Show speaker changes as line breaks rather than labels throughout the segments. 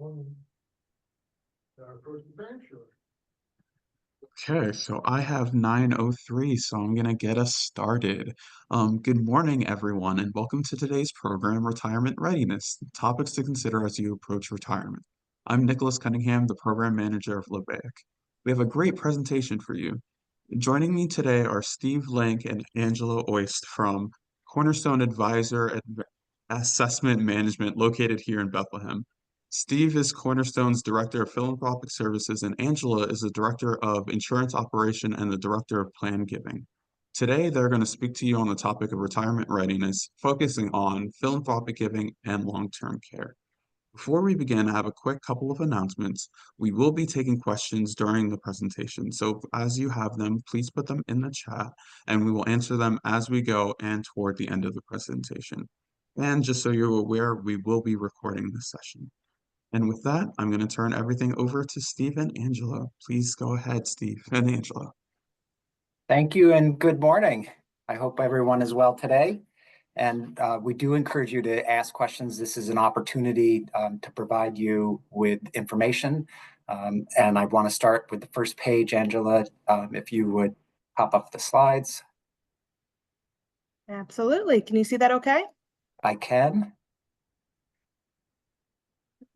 Approach the bench or?
Okay, so I have 9:03, so I'm gonna get us started. Good morning, everyone, and welcome to today's program, Retirement Readiness, Topics to Consider as You Approach Retirement. I'm Nicholas Cunningham, the Program Manager of LVAIC. We have a great presentation for you. Joining me today are Steve Link and Angela Oiste from Cornerstone Assessment Management, located here in Bethlehem. Steve is Cornerstone's Director of Philanthropic Services, and Angela is the Director of Insurance Operation and the Director of Plan Giving. Today, they're going to speak to you on the topic of retirement readiness, focusing on philanthropic giving and long-term care. Before we begin, I have a quick couple of announcements. We will be taking questions during the presentation, so as you have them, please put them in the chat, and we will answer them as we go and toward the end of the presentation. And just so you're aware, we will be recording this session. And with that, I'm going to turn everything over to Steve and Angela. Please go ahead, Steve and Angela.
Thank you and good morning. I hope everyone is well today. And we do encourage you to ask questions. This is an opportunity to provide you with information. And I want to start with the first page, Angela, if you would pop up the slides.
Absolutely. Can you see that okay?
I can.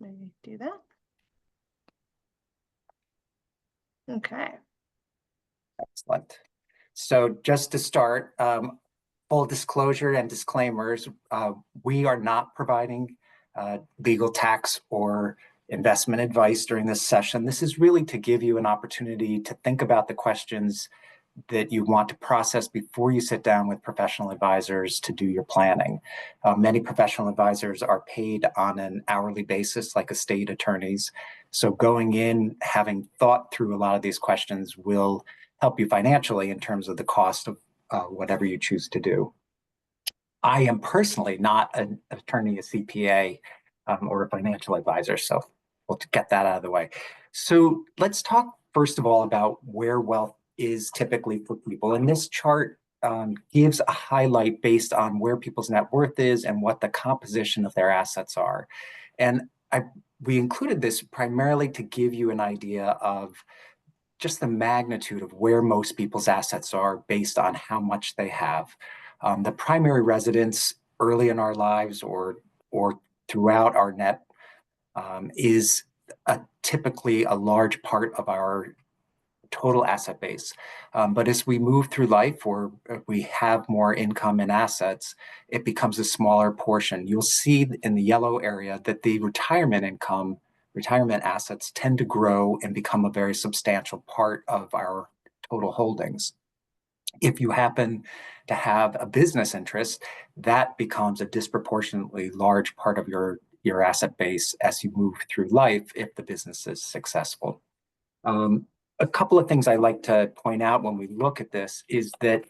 Let me do that. Okay.
Excellent. So just to start, full disclosure and disclaimers, we are not providing legal, tax, or investment advice during this session. This is really to give you an opportunity to think about the questions that you want to process before you sit down with professional advisors to do your planning. Many professional advisors are paid on an hourly basis, like estate attorneys. So going in, having thought through a lot of these questions will help you financially in terms of the cost of whatever you choose to do. I am personally not an attorney, a CPA, or a financial advisor, so we'll get that out of the way. So let's talk first of all about where wealth is typically for people. And this chart gives a highlight based on where people's net worth is and what the composition of their assets are. And we included this primarily to give you an idea of just the magnitude of where most people's assets are based on how much they have. The primary residence early in our lives or throughout our net is typically a large part of our total asset base. But as we move through life or we have more income and assets, it becomes a smaller portion. You'll see in the yellow area that the retirement assets tend to grow and become a very substantial part of our total holdings. If you happen to have a business interest, that becomes a disproportionately large part of your asset base as you move through life if the business is successful. A couple of things I like to point out when we look at this is that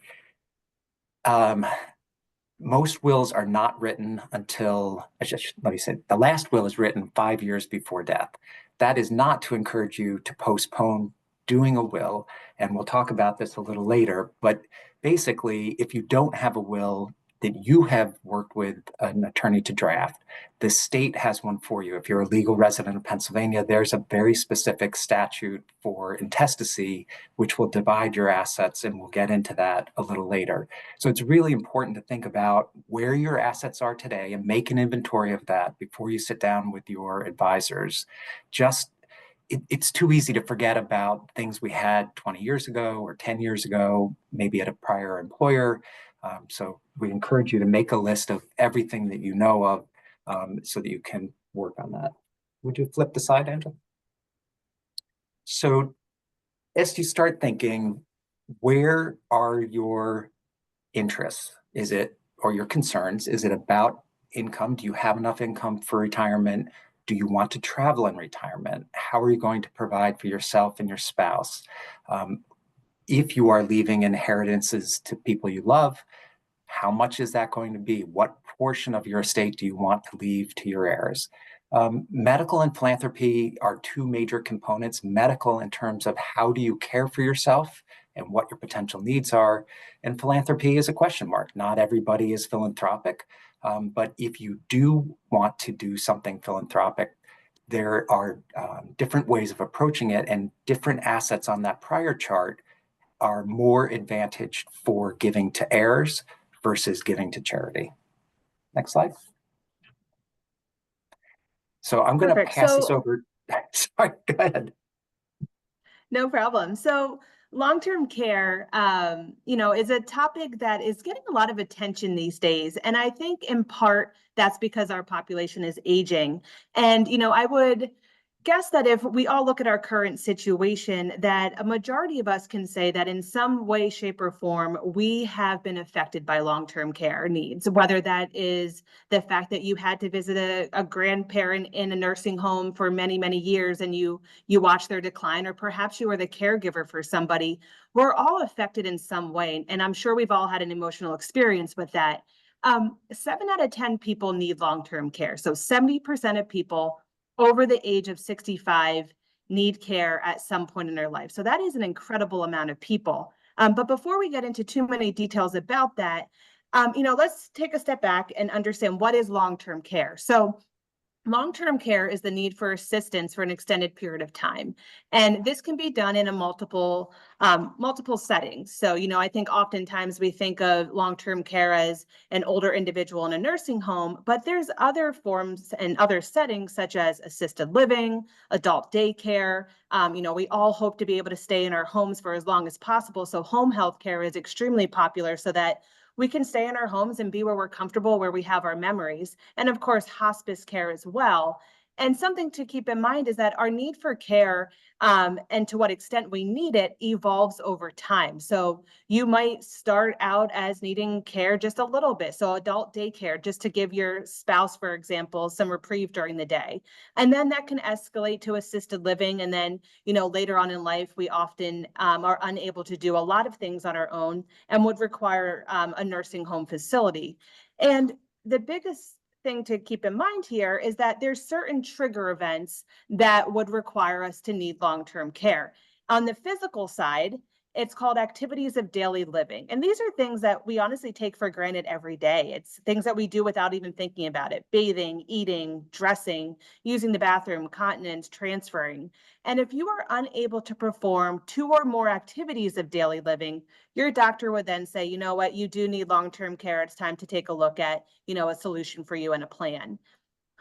most wills are not written until, the last will is written 5 years before death. That is not to encourage you to postpone doing a will, and we'll talk about this a little later, but basically, if you don't have a will that you have worked with an attorney to draft, the state has one for you. If you're a legal resident of Pennsylvania, there's a very specific statute for intestacy, which will divide your assets, and we'll get into that a little later. So it's really important to think about where your assets are today and make an inventory of that before you sit down with your advisors. It's too easy to forget about things we had 20 years ago or 10 years ago, maybe at a prior employer. So we encourage you to make a list of everything that you know of so that you can work on that. Would you flip the slide, Angela? So as you start thinking, where are your interests? Or your concerns? Is it about income? Do you have enough income for retirement? Do you want to travel in retirement? How are you going to provide for yourself and your spouse? If you are leaving inheritances to people you love, how much is that going to be? What portion of your estate do you want to leave to your heirs? Medical and philanthropy are two major components. Medical in terms of how do you care for yourself and what your potential needs are. And philanthropy is a question mark. Not everybody is philanthropic, but if you do want to do something philanthropic, there are different ways of approaching it, and different assets on that prior chart are more advantaged for giving to heirs versus giving to charity. Next slide. So I'm going to
Perfect.
pass this
So-
over. Sorry, go ahead.
No problem. So long-term care, is a topic that is getting a lot of attention these days. And I think in part that's because our population is aging. And, I would guess that if we all look at our current situation, that a majority of us can say that in some way, shape, or form, we have been affected by long-term care needs, whether that is the fact that you had to visit a grandparent in a nursing home for many, many years and you watch their decline, or perhaps you were the caregiver for somebody. We're all affected in some way. And I'm sure we've all had an emotional experience with that. 7 out of 10 people need long-term care. So 70% of people over the age of 65 need care at some point in their life. So that is an incredible amount of people. But before we get into too many details about that, let's take a step back and understand what is long-term care. So long-term care is the need for assistance for an extended period of time. And this can be done in a multiple settings. So, I think oftentimes we think of long-term care as an older individual in a nursing home, but there's other forms and other settings such as assisted living, adult daycare. We all hope to be able to stay in our homes for as long as possible. So home health care is extremely popular so that we can stay in our homes and be where we're comfortable, where we have our memories. And of course, hospice care as well. And something to keep in mind is that our need for care and to what extent we need it evolves over time. So you might start out as needing care just a little bit. So adult daycare, just to give your spouse, for example, some reprieve during the day. And then that can escalate to assisted living. And then, later on in life, we often are unable to do a lot of things on our own and would require a nursing home facility. And the biggest thing to keep in mind here is that there's certain trigger events that would require us to need long-term care. On the physical side, it's called activities of daily living. And these are things that we honestly take for granted every day. It's things that we do without even thinking about it: bathing, eating, dressing, using the bathroom, continence, transferring. And if you are unable to perform 2 or more activities of daily living, your doctor would then say, you know what, you do need long-term care. It's time to take a look at, a solution for you and a plan.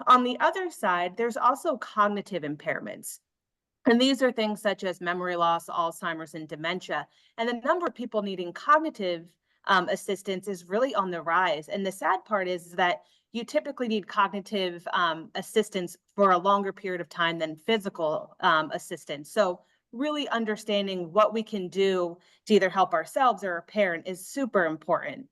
On the other side, there's also cognitive impairments. And these are things such as memory loss, Alzheimer's, and dementia. And the number of people needing cognitive assistance is really on the rise. And the sad part is that you typically need cognitive assistance for a longer period of time than physical assistance. So really understanding what we can do to either help ourselves or a parent is super important.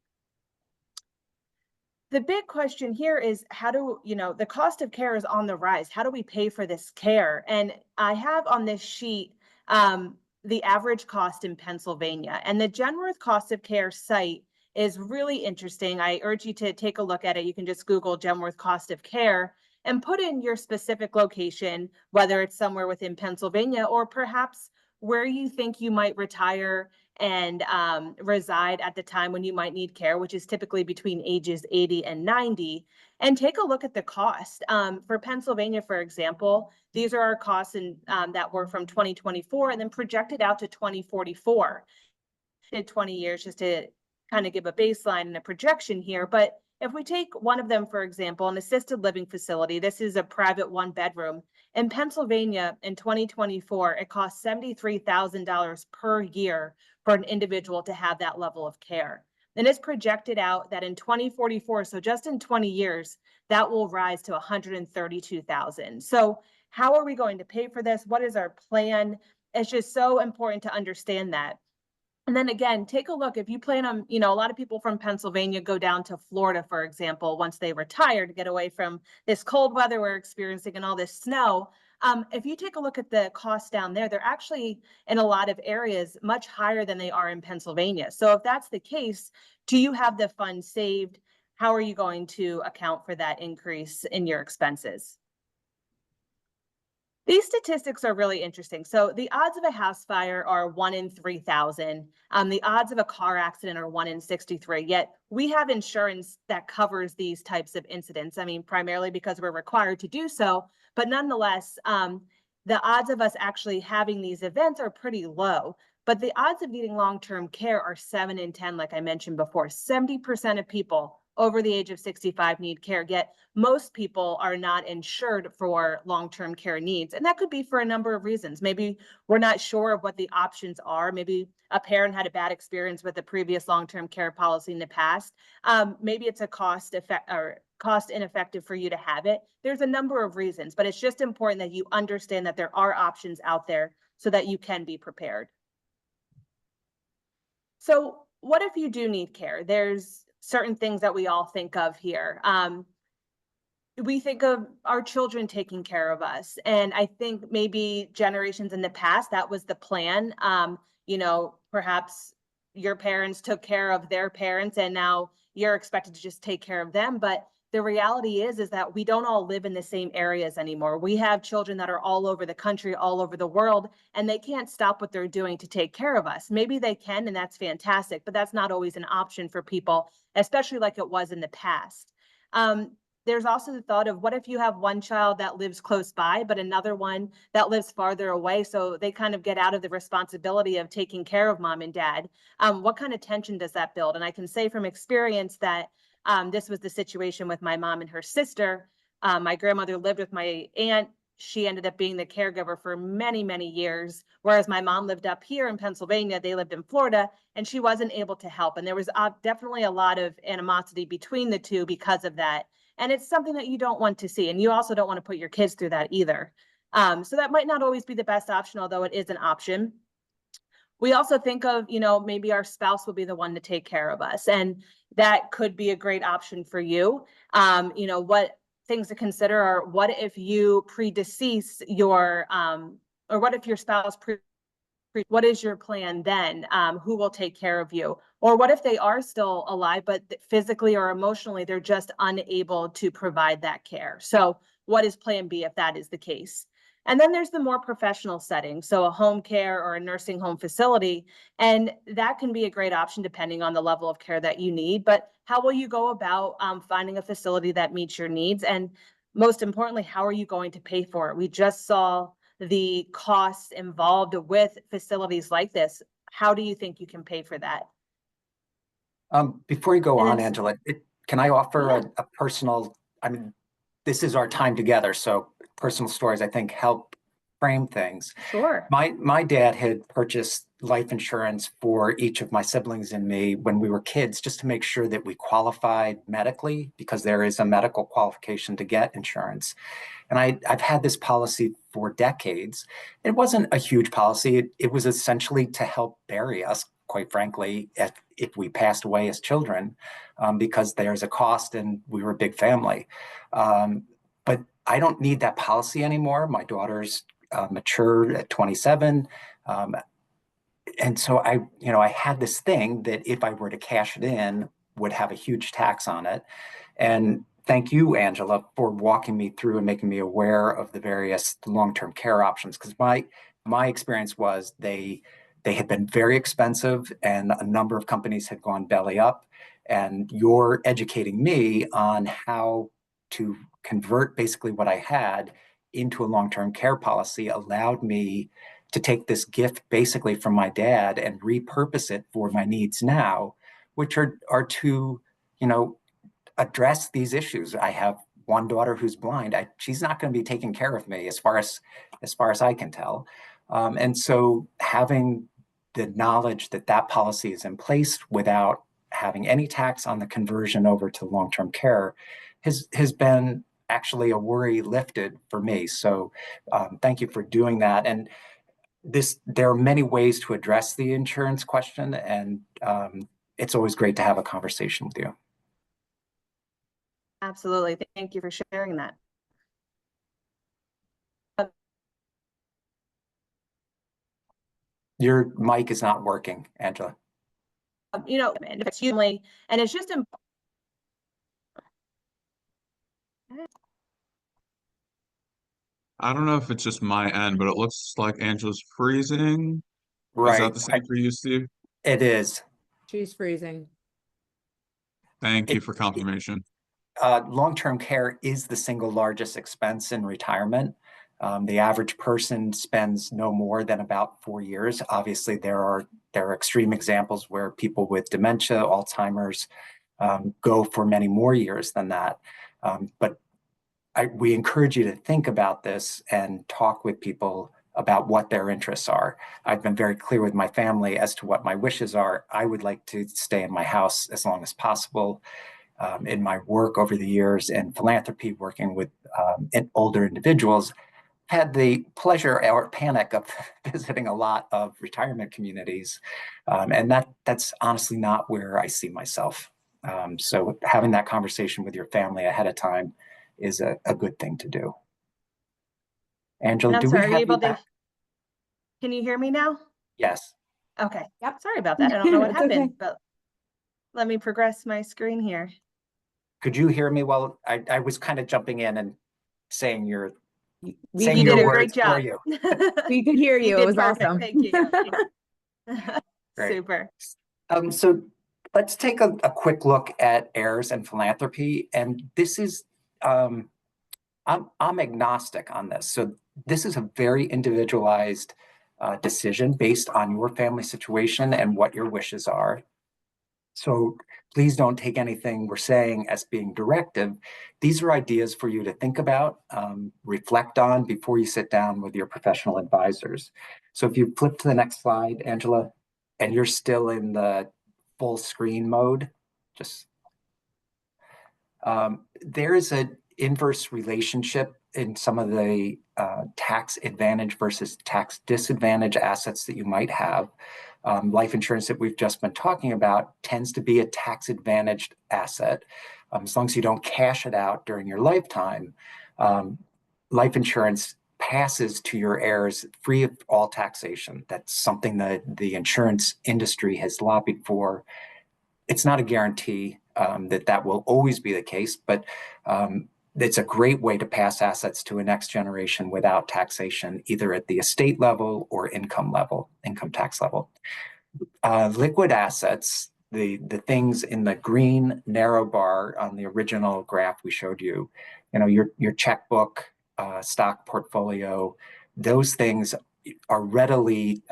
The big question here is the cost of care is on the rise. How do we pay for this care? And I have on this sheet the average cost in Pennsylvania. And the Genworth cost of care site is really interesting. I urge you to take a look at it. You can just Google Genworth cost of care and put in your specific location, whether it's somewhere within Pennsylvania or perhaps where you think you might retire and reside at the time when you might need care, which is typically between ages 80 and 90, and take a look at the cost. For Pennsylvania, for example, these are our costs that were from 2024 and then projected out to 2044. 20 years just to kind of give a baseline and a projection here. But if we take one of them, for example, an assisted living facility, this is a private 1-bedroom. In Pennsylvania in 2024, it costs $73,000 per year for an individual to have that level of care. And it's projected out that in 2044, so just in 20 years, that will rise to $132,000. So how are we going to pay for this? What is our plan? It's just so important to understand that. And then again, take a look. If you plan on, a lot of people from Pennsylvania go down to Florida, for example, once they retire to get away from this cold weather we're experiencing and all this snow. If you take a look at the costs down there, they're actually in a lot of areas much higher than they are in Pennsylvania. So if that's the case, do you have the funds saved? How are you going to account for that increase in your expenses? These statistics are really interesting. So the odds of a house fire are 1 in 3,000. The odds of a car accident are 1 in 63. Yet we have insurance that covers these types of incidents. I mean, primarily because we're required to do so, But nonetheless, the odds of us actually having these events are pretty low. But the odds of needing long-term care are 7 in 10, like I mentioned before. 70% of people over the age of 65 need care, yet most people are not insured for long-term care needs. And that could be for a number of reasons. Maybe we're not sure of what the options are. Maybe a parent had a bad experience with a previous long-term care policy in the past. Maybe it's a cost ineffective for you to have it. There's a number of reasons, but it's just important that you understand that there are options out there so that you can be prepared. So what if you do need care? There's certain things that we all think of here. We think of our children taking care of us. And I think maybe generations in the past, that was the plan. Perhaps your parents took care of their parents and now you're expected to just take care of them. But the reality is that we don't all live in the same areas anymore. We have children that are all over the country, all over the world, and they can't stop what they're doing to take care of us. Maybe they can, and that's fantastic, but that's not always an option for people, especially like it was in the past. There's also the thought of what if you have one child that lives close by, but another one that lives farther away, so they kind of get out of the responsibility of taking care of mom and dad. What kind of tension does that build? And I can say from experience that this was the situation with my mom and her sister. My grandmother lived with my aunt. She ended up being the caregiver for many, many years, whereas my mom lived up here in Pennsylvania. They lived in Florida, and she wasn't able to help. And there was definitely a lot of animosity between the two because of that. And it's something that you don't want to see. And you also don't want to put your kids through that either. So that might not always be the best option, although it is an option. We also think of, maybe our spouse will be the one to take care of us. And that could be a great option for you. What things to consider are, what if you predecease your, or what if your spouse what is your plan then? Who will take care of you? Or what if they are still alive, but physically or emotionally, they're just unable to provide that care? So what is plan B if that is the case? And then there's the more professional setting. So a home care or a nursing home facility, and that can be a great option depending on the level of care that you need. But how will you go about finding a facility that meets your needs? And most importantly, how are you going to pay for it? We just saw the costs involved with facilities like this. How do you think you can pay for that?
Before you go on,
And
Angela, can I offer a personal, this is our time together, so personal stories, I think, help frame things.
Sure.
My dad had purchased life insurance for each of my siblings and me when we were kids, just to make sure that we qualified medically, because there is a medical qualification to get insurance. And I've had this policy for decades. It wasn't a huge policy. It was essentially to help bury us, quite frankly, if we passed away as children, because there's a cost and we were a big family. But I don't need that policy anymore. My daughter's mature at 27. And so I had this thing that if I were to cash it in, would have a huge tax on it. And thank you, Angela, for walking me through and making me aware of the various long-term care options. Because my experience was they had been very expensive and a number of companies had gone belly up. And you're educating me on how to convert basically what I had into a long-term care policy allowed me to take this gift basically from my dad and repurpose it for my needs now, which are to, address these issues. I have one daughter who's blind. She's not going to be taking care of me as far as I can tell. And so having the knowledge that policy is in place without having any tax on the conversion over to long-term care has been actually a worry lifted for me. So thank you for doing that. And there are many ways to address the insurance question, and it's always great to have a conversation with you.
Absolutely. Thank you for sharing that.
Your mic is not working, Angela.
And if it's humanly, and it's just important.
I don't know if it's just my end, but it looks like Angela's freezing.
Right.
Is that the same for you, Steve?
It is.
She's freezing.
Thank you for confirmation.
long-term care is the single largest expense in retirement. The average person spends no more than about 4 years. Obviously, there are extreme examples where people with dementia, Alzheimer's, go for many more years than that. But we encourage you to think about this and talk with people about what their interests are. I've been very clear with my family as to what my wishes are. I would like to stay in my house as long as possible. In my work over the years in philanthropy, working with older individuals, had the pleasure or panic of visiting a lot of retirement communities. And that's honestly not where I see myself. So having that conversation with your family ahead of time is a good thing to do. Angela,
I'm
do we
sorry, are
have
you
you
able to,
back?
can you hear me now?
Yes.
Okay.
Yep.
Sorry about that. I don't know what
It's okay.
happened, but let me progress my screen here.
Could you hear me? Well, I was kind of jumping in and saying your
We
saying
You
your
did a
words
great
for
job.
you.
we could hear you. It
did
was
perfect.
awesome.
Thank you.
Great.
Super.
So let's take a quick look at heirs and philanthropy. And this is, I'm agnostic on this. So this is a very individualized decision based on your family situation and what your wishes are. So please don't take anything we're saying as being directive. These are ideas for you to think about, reflect on before you sit down with your professional advisors. So if you flip to the next slide, Angela, and you're still in the full screen mode, just there is an inverse relationship in some of the tax advantage versus tax disadvantage assets that you might have. Life insurance that we've just been talking about tends to be a tax advantaged asset. As long as you don't cash it out during your lifetime, life insurance passes to your heirs free of all taxation. That's something that the insurance industry has lobbied for. It's not a guarantee that will always be the case, but it's a great way to pass assets to a next generation without taxation, either at the estate level or income tax level. Liquid assets, the things in the green narrow bar on the original graph we showed you, your checkbook, stock portfolio, those things are readily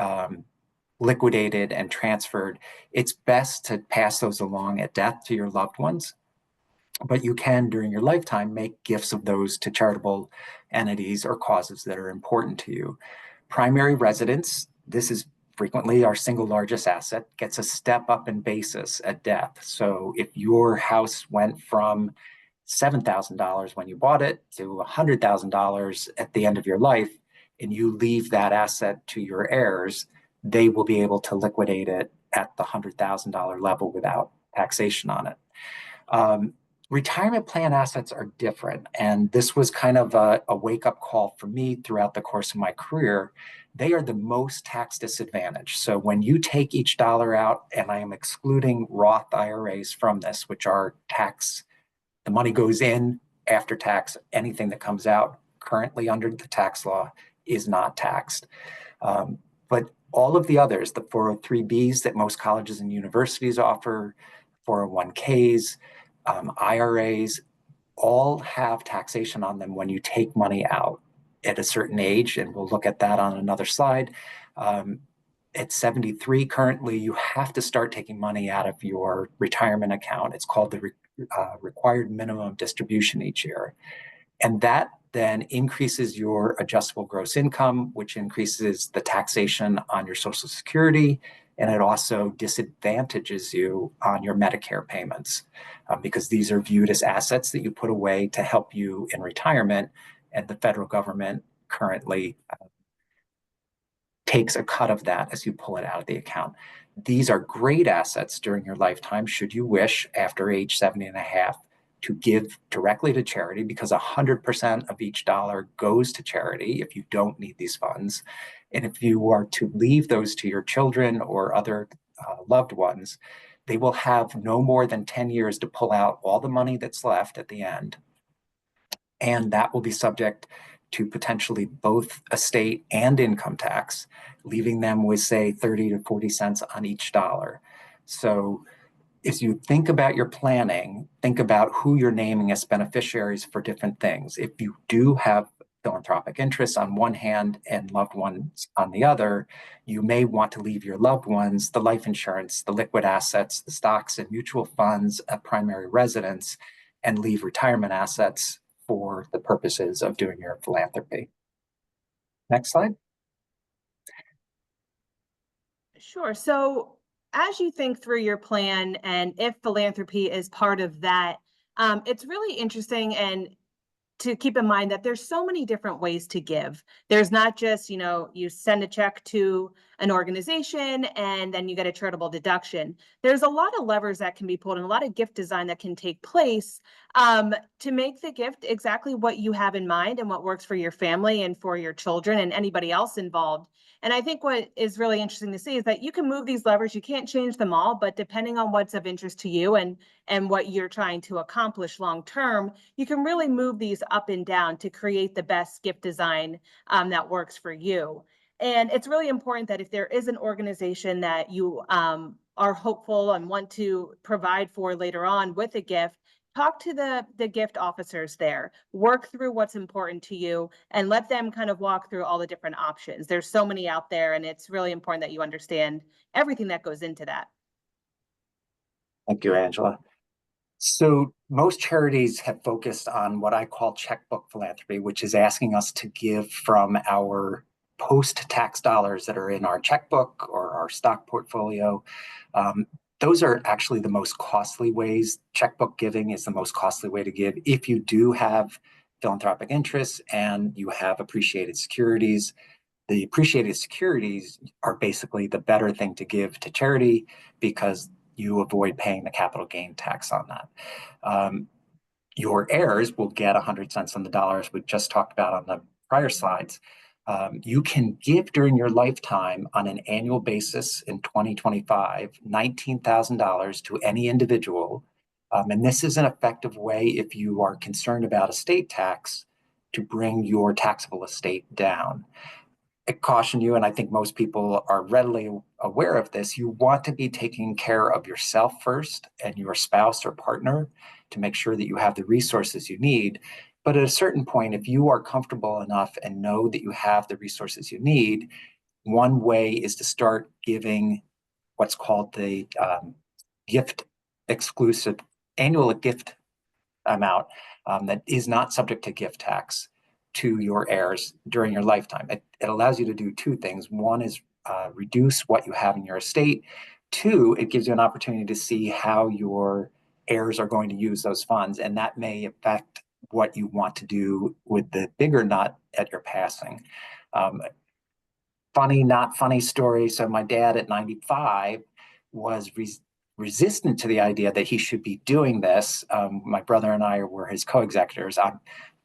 liquidated and transferred. It's best to pass those along at death to your loved ones, but you can, during your lifetime, make gifts of those to charitable entities or causes that are important to you. Primary residence, this is frequently our single largest asset, gets a step up in basis at death. So if your house went from $7,000 when you bought it to $100,000 at the end of your life, and you leave that asset to your heirs, they will be able to liquidate it at the $100,000 level without taxation on it. Retirement plan assets are different. And this was kind of a wake-up call for me throughout the course of my career. They are the most tax disadvantaged. So when you take each dollar out, and I am excluding Roth IRAs from this, which are tax, the money goes in after tax, anything that comes out currently under the tax law is not taxed. But all of the others, the 403Bs that most colleges and universities offer, 401Ks, IRAs, all have taxation on them when you take money out at a certain age, and we'll look at that on another slide. At 73 currently, you have to start taking money out of your retirement account. It's called the required minimum distribution each year. And that then increases your adjustable gross income, which increases the taxation on your Social Security, and it also disadvantages you on your Medicare payments because these are viewed as assets that you put away to help you in retirement, and the federal government currently takes a cut of that as you pull it out of the account. These are great assets during your lifetime, should you wish, after age 70 and a half, to give directly to charity, because 100% of each dollar goes to charity if you don't need these funds. And if you are to leave those to your children or other loved ones, they will have no more than 10 years to pull out all the money that's left at the end. And that will be subject to potentially both estate and income tax, leaving them with, say, 30 to 40 cents on each dollar. So as you think about your planning, think about who you're naming as beneficiaries for different things. If you do have philanthropic interests on one hand and loved ones on the other, you may want to leave your loved ones the life insurance, the liquid assets, the stocks and mutual funds, a primary residence, and leave retirement assets for the purposes of doing your philanthropy. Next slide.
Sure. So as you think through your plan and if philanthropy is part of that, it's really interesting and to keep in mind that there's so many different ways to give. There's not just, you send a check to an organization and then you get a charitable deduction. There's a lot of levers that can be pulled and a lot of gift design that can take place to make the gift exactly what you have in mind and what works for your family and for your children and anybody else involved. And I think what is really interesting to see is that you can move these levers. You can't change them all, but depending on what's of interest to you and what you're trying to accomplish long term, you can really move these up and down to create the best gift design that works for you. And it's really important that if there is an organization that you are hopeful and want to provide for later on with a gift, talk to the gift officers there, work through what's important to you and let them kind of walk through all the different options. There's so many out there and it's really important that you understand everything that goes into that.
Thank you, Angela. So most charities have focused on what I call checkbook philanthropy, which is asking us to give from our post-tax dollars that are in our checkbook or our stock portfolio. Those are actually the most costly ways. Checkbook giving is the most costly way to give. If you do have philanthropic interests and you have appreciated securities, the appreciated securities are basically the better thing to give to charity because you avoid paying the capital gain tax on that. Your heirs will get 100 cents on the dollar, as we just talked about on the prior slides. You can give during your lifetime on an annual basis in 2025, $19,000 to any individual. And this is an effective way if you are concerned about estate tax to bring your taxable estate down. I caution you, and I think most people are readily aware of this, you want to be taking care of yourself first and your spouse or partner to make sure that you have the resources you need. But at a certain point, if you are comfortable enough and know that you have the resources you need, one way is to start giving what's called the gift exclusive annual gift amount that is not subject to gift tax to your heirs during your lifetime. It allows you to do two things. One is reduce what you have in your estate. Two, it gives you an opportunity to see how your heirs are going to use those funds, and that may affect what you want to do with the bigger nut at your passing. Funny, not funny story. So my dad at 95 was resistant to the idea that he should be doing this. My brother and I were his co-executors.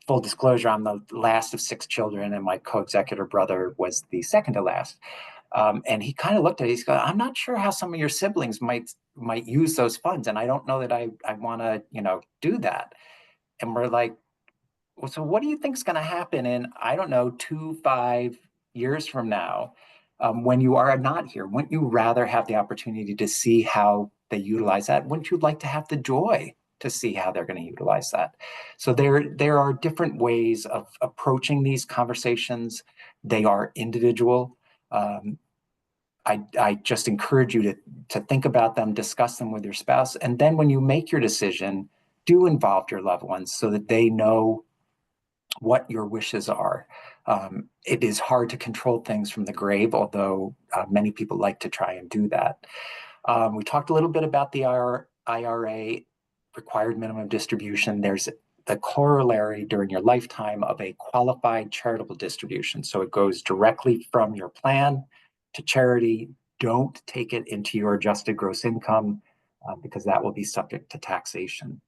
Full disclosure, I'm the last of 6 children, and my co-executor brother was the second to last. And he kind of looked at it, he's going, I'm not sure how some of your siblings might use those funds, and I don't know that I want to, do that. And we're like, well, so what do you think is going to happen in, I don't know, 2-5 years from now, when you are not here? Wouldn't you rather have the opportunity to see how they utilize that? Wouldn't you like to have the joy to see how they're going to utilize that? So there are different ways of approaching these conversations. They are individual. I just encourage you to think about them, discuss them with your spouse, and then when you make your decision, do involve your loved ones so that they know what your wishes are. It is hard to control things from the grave, although many people like to try and do that. We talked a little bit about the IRA required minimum distribution. There's the corollary during your lifetime of a qualified charitable distribution. So it goes directly from your plan to charity. Don't take it into your adjusted gross income because that will be subject to taxation.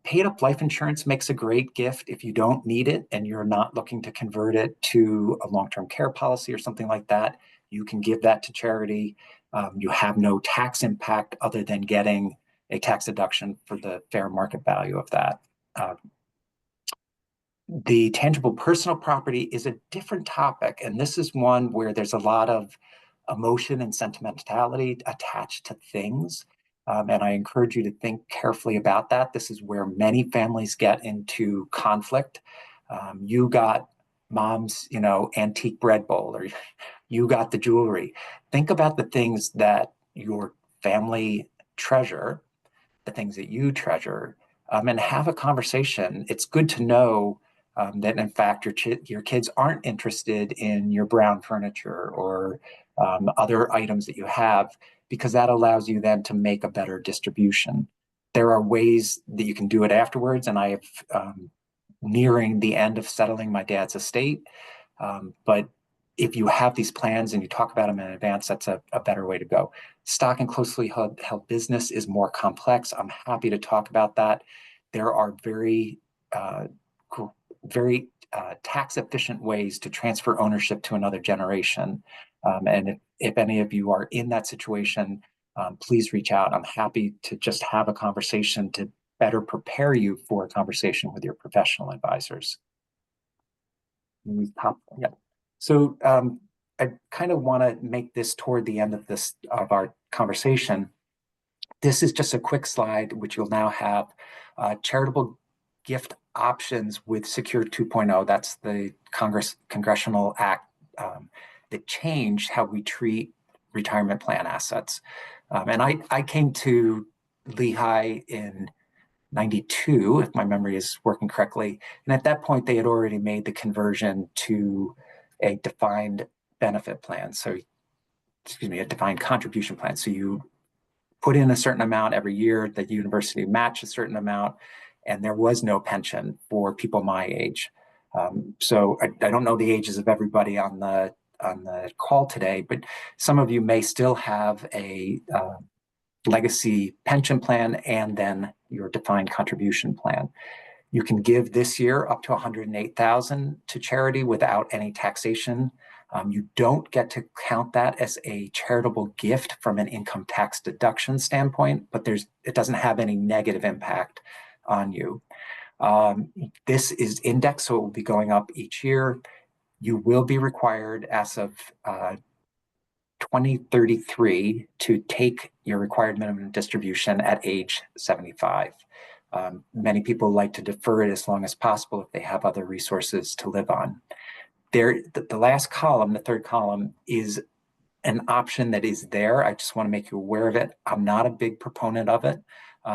Paid up life insurance makes a great gift if you don't need it and you're not looking to convert it to a long-term care policy or something like that. You can give that to charity. You have no tax impact other than getting a tax deduction for the fair market value of that. The tangible personal property is a different topic, and this is one where there's a lot of emotion and sentimentality attached to things. And I encourage you to think carefully about that. This is where many families get into conflict. You got mom's, antique bread bowl, or you got the jewelry. Think about the things that your family treasure, the things that you treasure, and have a conversation. It's good to know that, in fact, your kids aren't interested in your brown furniture or other items that you have, because that allows you then to make a better distribution. There are ways that you can do it afterwards, and I have nearing the end of settling my dad's estate. But if you have these plans and you talk about them in advance, that's a better way to go. Stock and closely held business is more complex. I'm happy to talk about that. There are very tax efficient ways to transfer ownership to another generation. And if any of you are in that situation, please reach out. I'm happy to just have a conversation to better prepare you for a conversation with your professional advisors. So I kind of want to make this toward the end of our conversation. This is just a quick slide, which you'll now have charitable gift options with Secure 2.0. That's the congressional act that changed how we treat retirement plan assets. And I came to Lehigh in 92, if my memory is working correctly. And at that point, they had already made the conversion to a defined benefit plan. So, a defined contribution plan. So you put in a certain amount every year, the university matched a certain amount, and there was no pension for people my age. So I don't know the ages of everybody on the call today, but some of you may still have a legacy pension plan and then your defined contribution plan. You can give this year up to $108,000 to charity without any taxation. You don't get to count that as a charitable gift from an income tax deduction standpoint, but it doesn't have any negative impact on you. This is indexed, so it will be going up each year. You will be required as of 2033 to take your required minimum distribution at age 75. Many people like to defer it as long as possible if they have other resources to live on. The last column, the third column, is an option that is there. I just want to make you aware of it. I'm not a big proponent of it.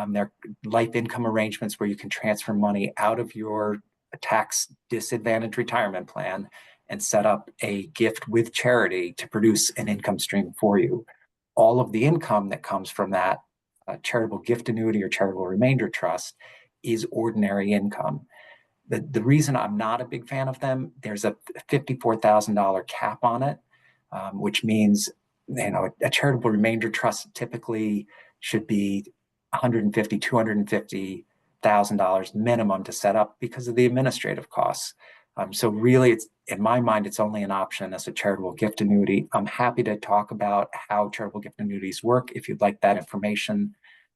There are life income arrangements where you can transfer money out of your tax disadvantaged retirement plan and set up a gift with charity to produce an income stream for you. All of the income that comes from that charitable gift annuity or charitable remainder trust is ordinary income. The reason I'm not a big fan of them, there's a $54,000 cap on it, which means a charitable remainder trust typically should be $150,000, $250,000 minimum to set up because of the administrative costs. So really, in my mind, it's only an option as a charitable gift annuity. I'm happy to talk about how charitable gift annuities work if you'd like that information.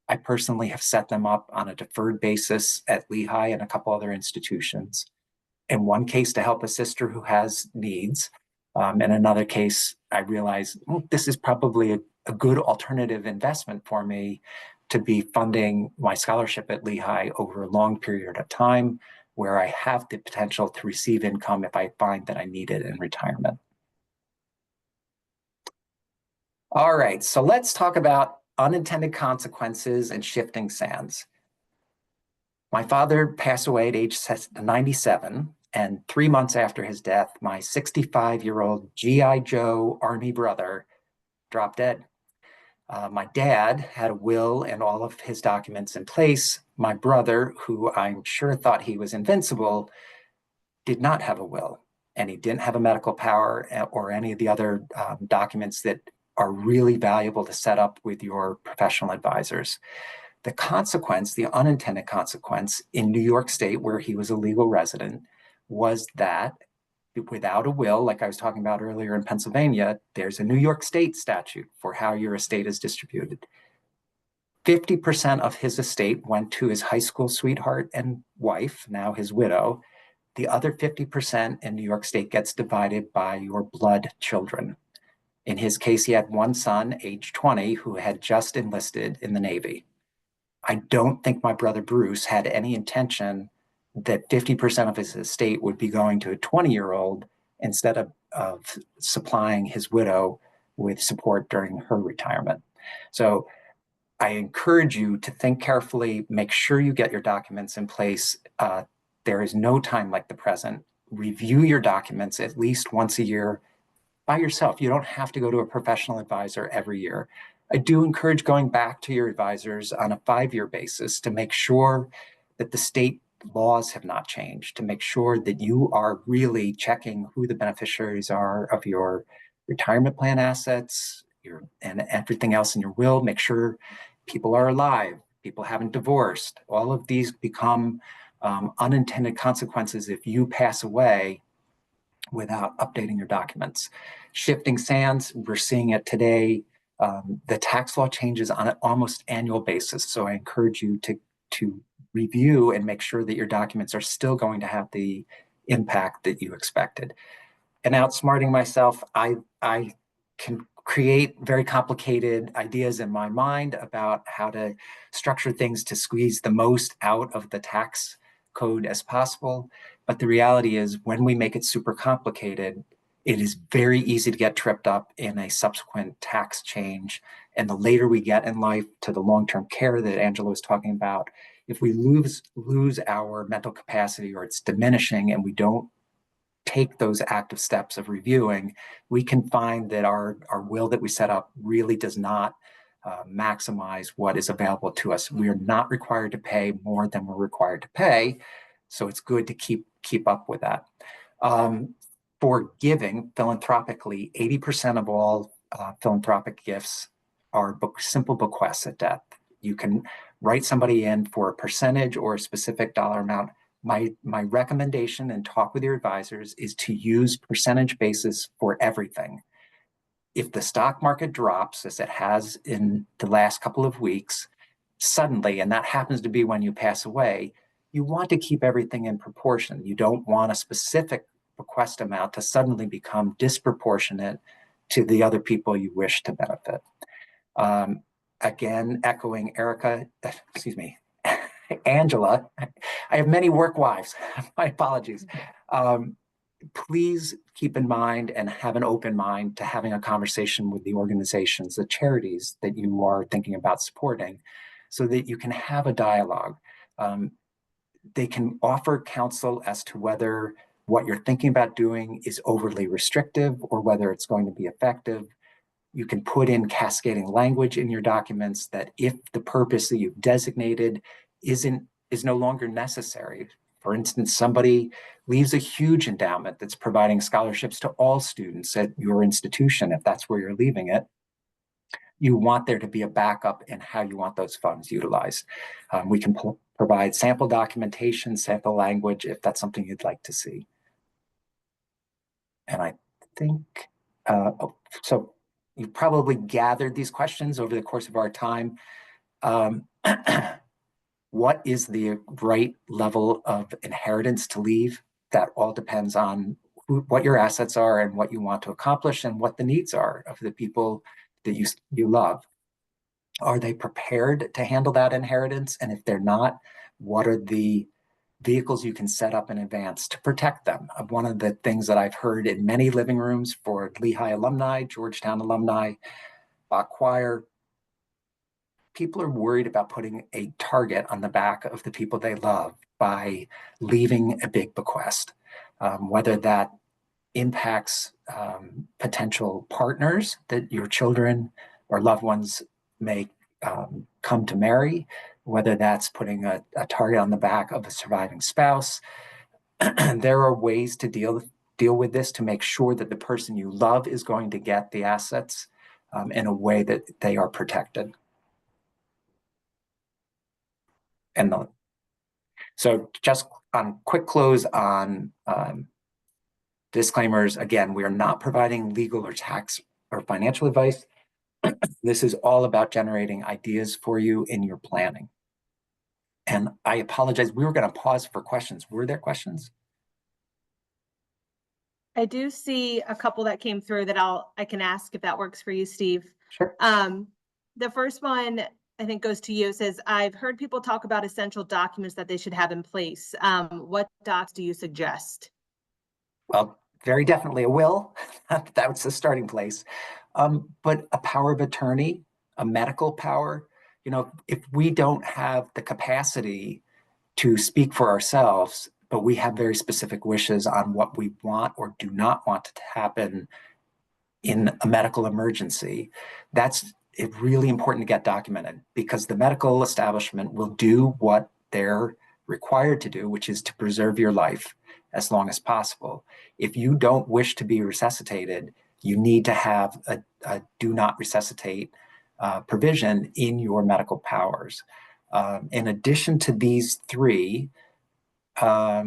I personally have set them up on a deferred basis at Lehigh and a couple other institutions. In one case, to help a sister who has needs. In another case, I realized this is probably a good alternative investment for me to be funding my scholarship at Lehigh over a long period of time, where I have the potential to receive income if I find that I need it in retirement. All right, so let's talk about unintended consequences and shifting sands. My father passed away at age 97, and 3 months after his death, my 65-year-old GI Joe Army brother dropped dead. My dad had a will and all of his documents in place. My brother, who I'm sure thought he was invincible, did not have a will, and he didn't have a medical power or any of the other documents that are really valuable to set up with your professional advisors. The consequence, the unintended consequence in New York State, where he was a legal resident, was that without a will, like I was talking about earlier in Pennsylvania, there's a New York State statute for how your estate is distributed. 50% of his estate went to his high school sweetheart and wife, now his widow. The other 50% in New York State gets divided by your blood children. In his case, he had one son, age 20, who had just enlisted in the Navy. I don't think my brother Bruce had any intention that 50% of his estate would be going to a 20-year-old instead of supplying his widow with support during her retirement. So I encourage you to think carefully, make sure you get your documents in place. There is no time like the present. Review your documents at least once a year by yourself. You don't have to go to a professional advisor every year. I do encourage going back to your advisors on a 5-year basis to make sure that the state laws have not changed, to make sure that you are really checking who the beneficiaries are of your retirement plan assets, and everything else in your will. Make sure people are alive, people haven't divorced. All of these become unintended consequences if you pass away without updating your documents. Shifting sands, we're seeing it today. The tax law changes on an almost annual basis. So I encourage you to review and make sure that your documents are still going to have the impact that you expected. And outsmarting myself, I can create very complicated ideas in my mind about how to structure things to squeeze the most out of the tax code as possible. But the reality is, when we make it super complicated, it is very easy to get tripped up in a subsequent tax change. And the later we get in life to the long-term care that Angela was talking about, if we lose our mental capacity, or it's diminishing, and we don't take those active steps of reviewing, we can find that our will that we set up really does not maximize what is available to us. We are not required to pay more than we're required to pay. So it's good to keep up with that. For giving philanthropically, 80% of all philanthropic gifts are simple bequests at death. You can write somebody in for a percentage or a specific dollar amount. My recommendation, and talk with your advisors, is to use percentage basis for everything. If the stock market drops, as it has in the last couple of weeks, suddenly, and that happens to be when you pass away, you want to keep everything in proportion. You don't want a specific bequest amount to suddenly become disproportionate to the other people you wish to benefit. Again, echoing Angela, I have many work wives. My apologies. Please keep in mind and have an open mind to having a conversation with the organizations, the charities that you are thinking about supporting, so that you can have a dialogue. They can offer counsel as to whether what you're thinking about doing is overly restrictive or whether it's going to be effective. You can put in cascading language in your documents that if the purpose that you've designated is no longer necessary. For instance, somebody leaves a huge endowment that's providing scholarships to all students at your institution, if that's where you're leaving it. You want there to be a backup in how you want those funds utilized. We can provide sample documentation, sample language, if that's something you'd like to see. And I think, so you've probably gathered these questions over the course of our time. What is the right level of inheritance to leave? That all depends on what your assets are and what you want to accomplish and what the needs are of the people that you love. Are they prepared to handle that inheritance? And if they're not, what are the vehicles you can set up in advance to protect them? One of the things that I've heard in many living rooms for Lehigh alumni, Georgetown alumni, Bach Choir, people are worried about putting a target on the back of the people they love by leaving a big bequest, whether that impacts potential partners that your children or loved ones may come to marry, whether that's putting a target on the back of a surviving spouse. There are ways to deal with this to make sure that the person you love is going to get the assets in a way that they are protected. So just on quick close on disclaimers, again, we are not providing legal or tax or financial advice. This is all about generating ideas for you in your planning. And I apologize, we were going to pause for questions. Were there questions?
I do see a couple that came through that I can ask if that works for you, Steve.
Sure.
The first one I think goes to you. It says, I've heard people talk about essential documents that they should have in place. What docs do you suggest?
Well, very definitely a will. That's the starting place. But a power of attorney, a medical power, if we don't have the capacity to speak for ourselves, but we have very specific wishes on what we want or do not want to happen in a medical emergency, that's really important to get documented, because the medical establishment will do what they're required to do, which is to preserve your life as long as possible. If you don't wish to be resuscitated, you need to have a do not resuscitate provision in your medical powers. In addition to these three, I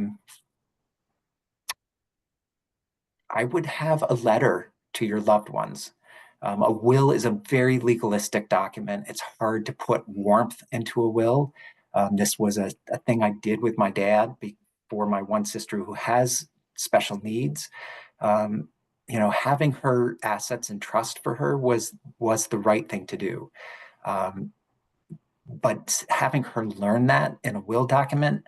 would have a letter to your loved ones. A will is a very legalistic document. It's hard to put warmth into a will. This was a thing I did with my dad for my one sister who has special needs. Having her assets in trust for her was the right thing to do. But having her learn that in a will document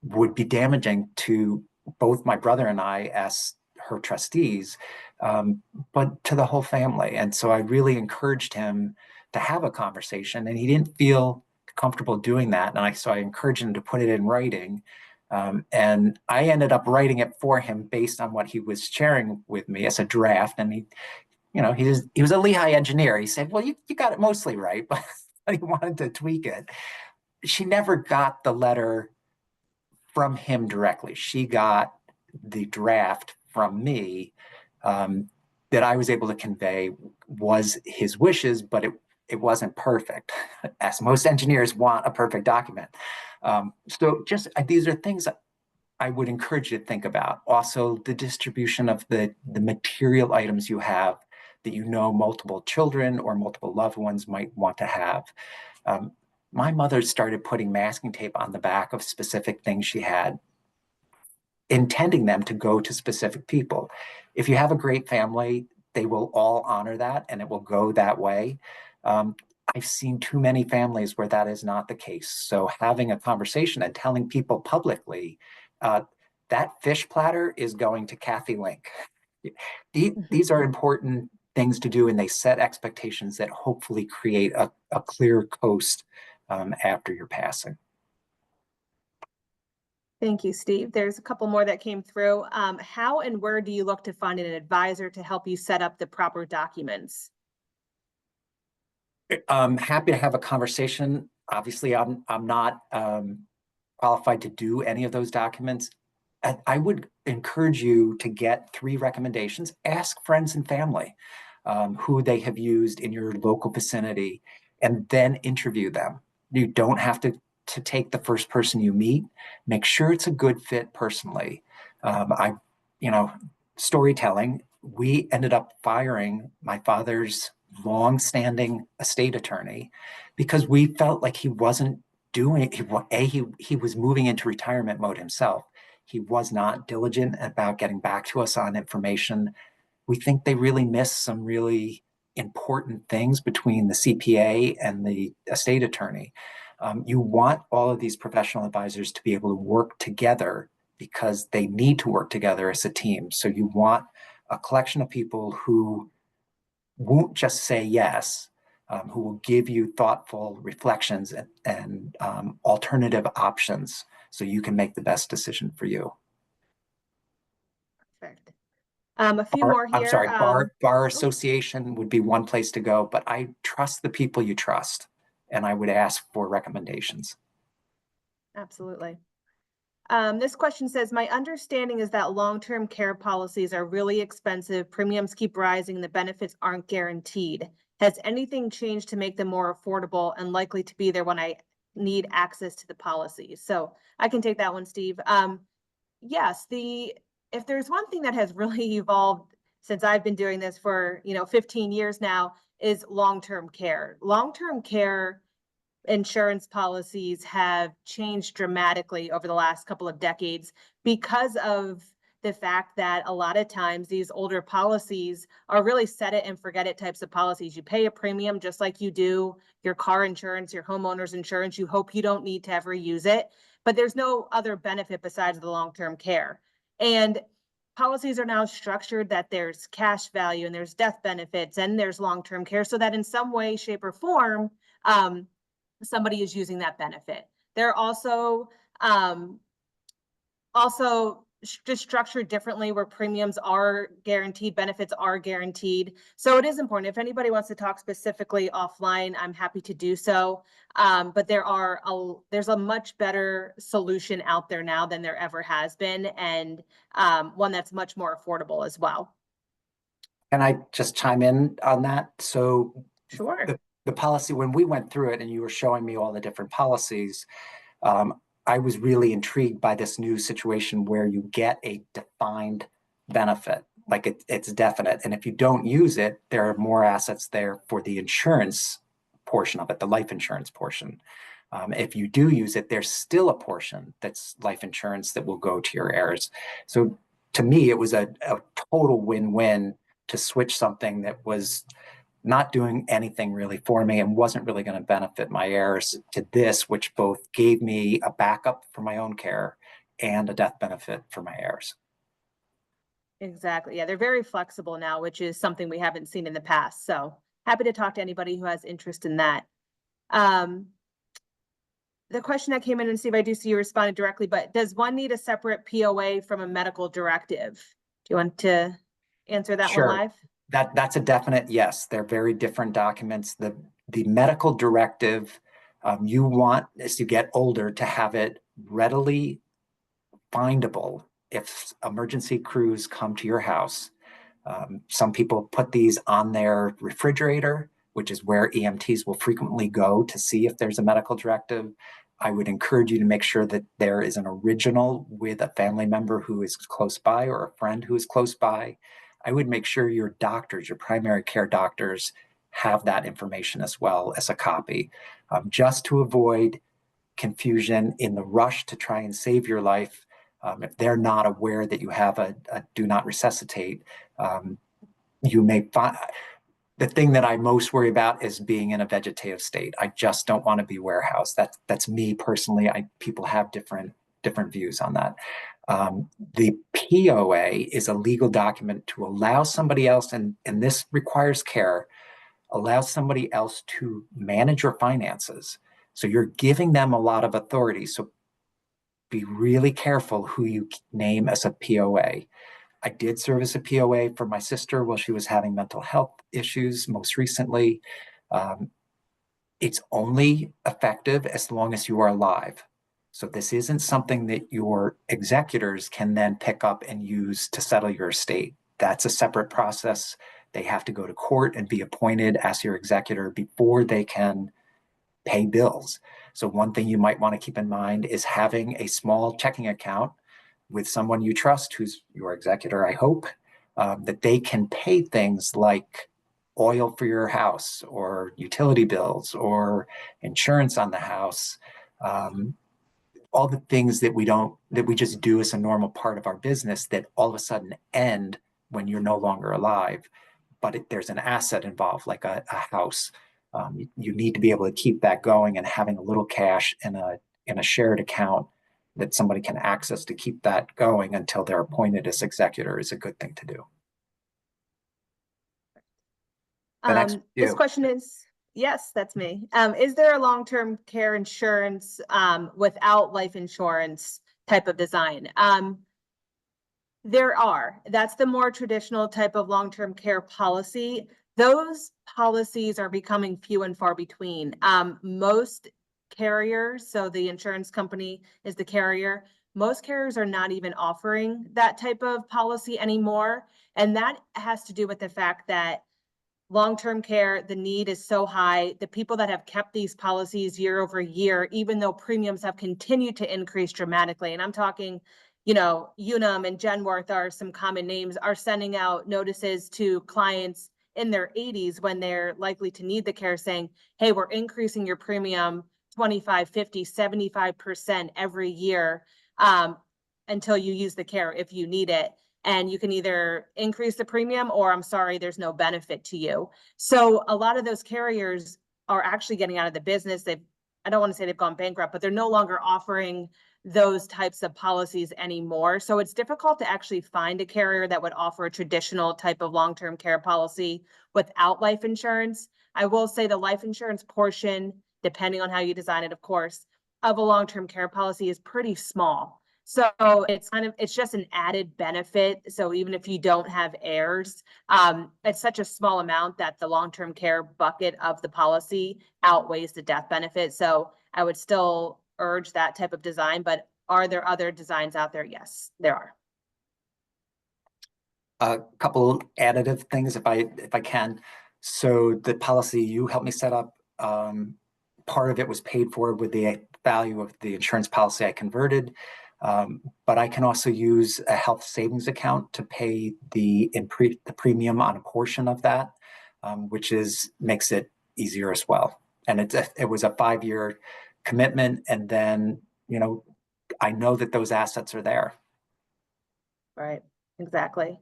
would be damaging to both my brother and I as her trustees, but to the whole family. And so I really encouraged him to have a conversation, and he didn't feel comfortable doing that. And so I encouraged him to put it in writing. And I ended up writing it for him based on what he was sharing with me as a draft. And he was a Lehigh engineer. He said, well, you got it mostly right, but he wanted to tweak it. She never got the letter from him directly. She got the draft from me that I was able to convey was his wishes, but it wasn't perfect, as most engineers want a perfect document. So just these are things that I would encourage you to think about. Also, the distribution of the material items you have that multiple children or multiple loved ones might want to have. My mother started putting masking tape on the back of specific things she had, intending them to go to specific people. If you have a great family, they will all honor that and it will go that way. I've seen too many families where that is not the case. So having a conversation and telling people publicly, that fish platter is going to Kathy Link. These are important things to do, and they set expectations that hopefully create a clear coast after your passing.
Thank you, Steve. There's a couple more that came through. How and where do you look to find an advisor to help you set up the proper documents?
I'm happy to have a conversation. Obviously, I'm not qualified to do any of those documents. I would encourage you to get 3 recommendations. Ask friends and family who they have used in your local vicinity, and then interview them. You don't have to take the first person you meet. Make sure it's a good fit personally. Storytelling, we ended up firing my father's long-standing estate attorney because we felt like he wasn't doing he was moving into retirement mode himself. He was not diligent about getting back to us on information. We think they really missed some really important things between the CPA and the estate attorney. You want all of these professional advisors to be able to work together because they need to work together as a team. So you want a collection of people who won't just say yes, who will give you thoughtful reflections and alternative options so you can make the best decision for you.
Perfect. A few more here.
I'm sorry, bar association would be one place to go, but I trust the people you trust, and I would ask for recommendations.
Absolutely. This question says, my understanding is that long-term care policies are really expensive, premiums keep rising, and the benefits aren't guaranteed. Has anything changed to make them more affordable and likely to be there when I need access to the policies? So I can take that one, Steve. Yes, if there's one thing that has really evolved since I've been doing this for 15 years now, is long-term care. Long-term care insurance policies have changed dramatically over the last couple of decades because of the fact that a lot of times these older policies are really set it and forget it types of policies. You pay a premium just like you do your car insurance, your homeowner's insurance. You hope you don't need to ever use it, but there's no other benefit besides the long-term care. And policies are now structured that there's cash value and there's death benefits and there's long-term care, so that in some way, shape, or form, somebody is using that benefit. They're also just structured differently, where premiums are guaranteed, benefits are guaranteed. So it is important. If anybody wants to talk specifically offline, I'm happy to do so. But there's a much better solution out there now than there ever has been, and one that's much more affordable as well.
Can I just chime in on that? So
Sure.
the policy, when we went through it and you were showing me all the different policies, I was really intrigued by this new situation where you get a defined benefit, like it's definite. And if you don't use it, there are more assets there for the insurance portion of it, the life insurance portion. If you do use it, there's still a portion that's life insurance that will go to your heirs. So to me, it was a total win-win to switch something that was not doing anything really for me and wasn't really going to benefit my heirs to this, which both gave me a backup for my own care and a death benefit for my heirs.
Exactly. Yeah, they're very flexible now, which is something we haven't seen in the past. So happy to talk to anybody who has interest in that. The question that came in, and Steve, I do see you responded directly, but does one need a separate POA from a medical directive? Do you want to answer that
Sure.
one live?
That's a definite yes. They're very different documents. The medical directive, you want, as you get older, to have it readily findable if emergency crews come to your house. Some people put these on their refrigerator, which is where EMTs will frequently go to see if there's a medical directive. I would encourage you to make sure that there is an original with a family member who is close by or a friend who is close by. I would make sure your doctors, your primary care doctors, have that information as well as a copy, just to avoid confusion in the rush to try and save your life. If they're not aware that you have a do not resuscitate, you may find. The thing that I most worry about is being in a vegetative state. I just don't want to be warehoused. That's me personally. People have different views on that. The POA is a legal document to allow somebody else, and this requires care, allow somebody else to manage your finances. So you're giving them a lot of authority. So be really careful who you name as a POA. I did serve as a POA for my sister while she was having mental health issues most recently. It's only effective as long as you are alive. So this isn't something that your executors can then pick up and use to settle your estate. That's a separate process. They have to go to court and be appointed as your executor before they can pay bills. So one thing you might want to keep in mind is having a small checking account with someone you trust, who's your executor, I hope, that they can pay things like oil for your house or utility bills or insurance on the house, all the things that we just do as a normal part of our business that all of a sudden end when you're no longer alive. But there's an asset involved, like a house. You need to be able to keep that going, and having a little cash in a shared account that somebody can access to keep that going until they're appointed as executor is a good thing to do.
This question is, yes, that's me. Is there a long-term care insurance without life insurance type of design? There are. That's the more traditional type of long-term care policy. Those policies are becoming few and far between. Most carriers, so the insurance company is the carrier, most carriers are not even offering that type of policy anymore. And that has to do with the fact that long-term care, the need is so high. The people that have kept these policies year over year, even though premiums have continued to increase dramatically, and I'm talking, Unum and Genworth are some common names, are sending out notices to clients in their 80s when they're likely to need the care, saying, hey, we're increasing your premium 25, 50, 75% every year. until you use the care if you need it. And you can either increase the premium or I'm sorry, there's no benefit to you. So a lot of those carriers are actually getting out of the business. I don't want to say they've gone bankrupt, but they're no longer offering those types of policies anymore. So it's difficult to actually find a carrier that would offer a traditional type of long-term care policy without life insurance. I will say the life insurance portion, depending on how you design it, of course, of a long-term care policy is pretty small. So it's just an added benefit. So even if you don't have heirs, it's such a small amount that the long-term care bucket of the policy outweighs the death benefit. So I would still urge that type of design, but are there other designs out there? Yes, there are.
A couple additive things if I can. So the policy you helped me set up, part of it was paid for with the value of the insurance policy I converted. But I can also use a health savings account to pay the premium on a portion of that, which makes it easier as well. And it was a 5-year commitment, and then I know that those assets are there.
Right, exactly.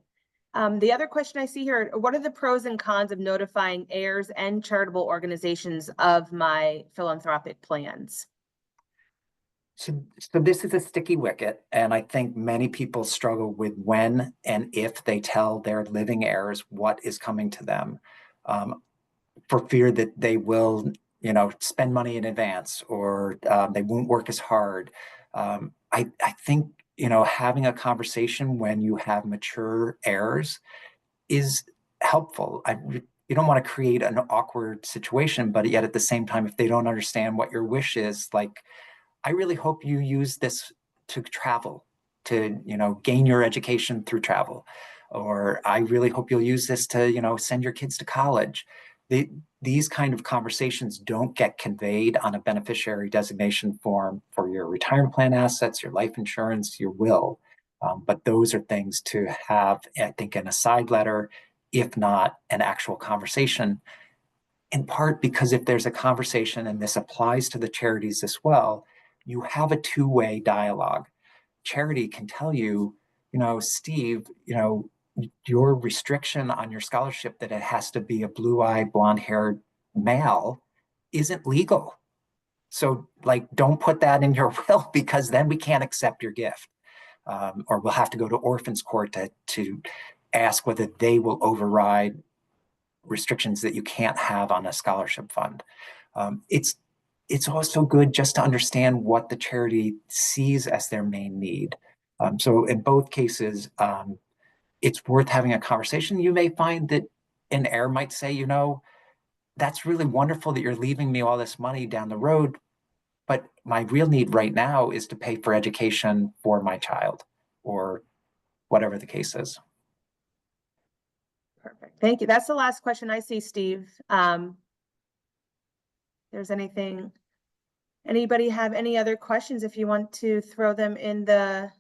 The other question I see here: what are the pros and cons of notifying heirs and charitable organizations of my philanthropic plans?
So this is a sticky wicket, and I think many people struggle with when and if they tell their living heirs what is coming to them, for fear that they will, spend money in advance, or they won't work as hard. I think, having a conversation when you have mature heirs is helpful. You don't want to create an awkward situation, but yet at the same time, if they don't understand what your wish is, like, I really hope you use this to travel, to, gain your education through travel. Or I really hope you'll use this to, send your kids to college. These kind of conversations don't get conveyed on a beneficiary designation form for your retirement plan assets, your life insurance, your will. But those are things to have, I think, in a side letter, if not an actual conversation. In part because if there's a conversation, and this applies to the charities as well, you have a two-way dialogue. Charity can tell you, Steve, your restriction on your scholarship that it has to be a blue-eyed, blonde-haired male isn't legal. So, don't put that in your will, because then we can't accept your gift. Or we'll have to go to orphans court to ask whether they will override restrictions that you can't have on a scholarship fund. It's also good just to understand what the charity sees as their main need. So in both cases, it's worth having a conversation. You may find that an heir might say, that's really wonderful that you're leaving me all this money down the road, but my real need right now is to pay for education for my child, or whatever the case is.
Perfect. Thank you. That's the last question I see, Steve. There's anybody have any other questions? If you want to throw them in the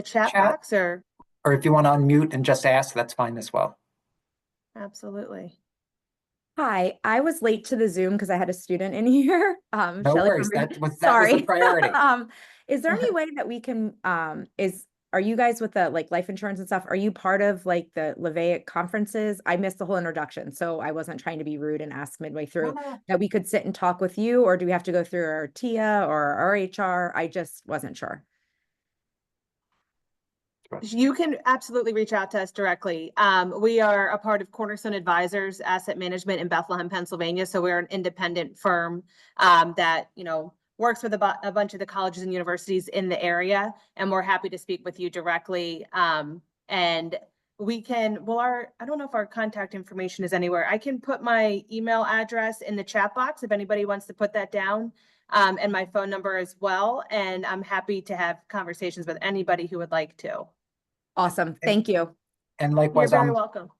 chat box, or
if you want to unmute and just ask, that's fine as well.
Absolutely.
Hi, I was late to the Zoom because I had a student in here.
No
Shelley
worries.
from
That was
Sorry.
a priority.
Is there any way that we can, are you guys with the life insurance and stuff? Are you part of the LVAIC conferences? I missed the whole introduction, so I wasn't trying to be rude and ask midway through that we could sit and talk with you, or do we have to go through our TIA or our HR? I just wasn't sure.
You can absolutely reach out to us directly. We are a part of Cornerstone Advisors Asset Management in Bethlehem, Pennsylvania. So we're an independent firm that, works with a bunch of the colleges and universities in the area. And we're happy to speak with you directly. And we can, I don't know if our contact information is anywhere. I can put my email address in the chat box if anybody wants to put that down. And my phone number as well. And I'm happy to have conversations with anybody who would like to.
Awesome. Thank you.
And likewise,
You're very welcome.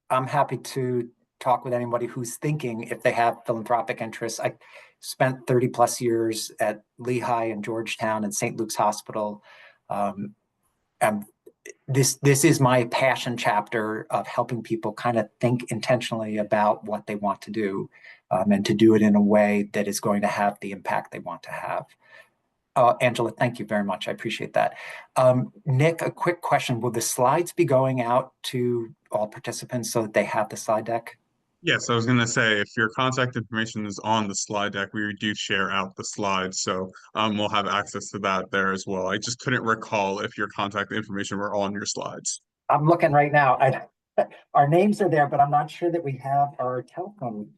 I'm happy to talk with anybody who's thinking, if they have philanthropic interests. I spent 30 plus years at Lehigh and Georgetown and St. Luke's Hospital. And this is my passion chapter of helping people kind of think intentionally about what they want to do, and to do it in a way that is going to have the impact they want to have. Angela, thank you very much. I appreciate that. Nick, a quick question. Will the slides be going out to all participants so that they have the slide deck?
Yes, I was going to say, if your contact information is on the slide deck, we do share out the slides, so we'll have access to that there as well. I just couldn't recall if your contact information were on your slides.
I'm looking right now. Our names are there, but I'm not sure that we have our telephone.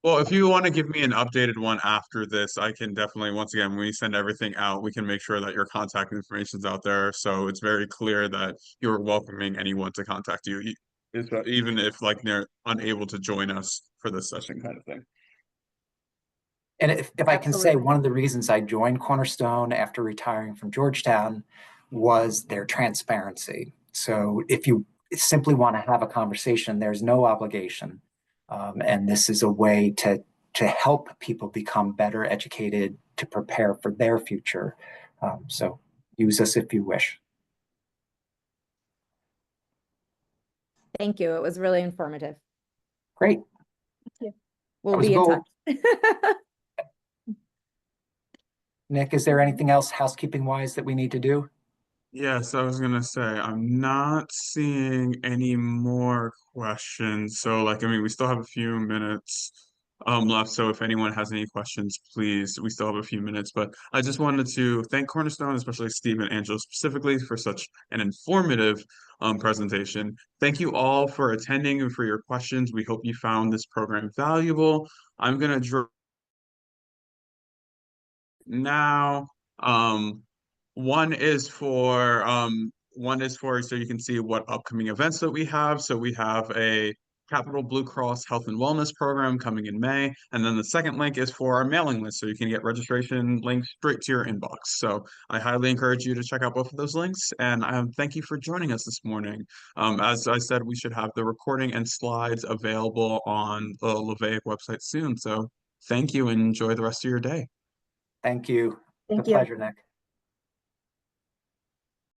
Well, if you want to give me an updated one after this, I can definitely, once again, when we send everything out, we can make sure that your contact information is out there. So it's very clear that you're welcoming anyone to contact you, even if like they're unable to join us for this session kind of thing.
And if I can say,
Absolutely.
one of the reasons I joined Cornerstone after retiring from Georgetown was their transparency. So if you simply want to have a conversation, there's no obligation. And this is a way to help people become better educated to prepare for their future. So use us if you wish.
Thank you. It was really informative.
Great.
We'll
was
be in
gold.
touch.
Nick, is there anything else housekeeping wise that we need to do?
Yes, I was gonna say, I'm not seeing any more questions. So like, I mean, we still have a few minutes left. So if anyone has any questions, please, we still have a few minutes. But I just wanted to thank Cornerstone, especially Steve and Angela specifically, for such an informative presentation. Thank you all for attending and for your questions. We hope you found this program valuable. I'm gonna draw now. One is for so you can see what upcoming events that we have. So we have a Capital Blue Cross Health and Wellness program coming in May. And then the second link is for our mailing list. So you can get registration links straight to your inbox. So I highly encourage you to check out both of those links. And thank you for joining us this morning. As I said, we should have the recording and slides available on the LVAIC website soon. So thank you and enjoy the rest of your day.
Thank you.
Thank
It's a
you.
pleasure, Nick.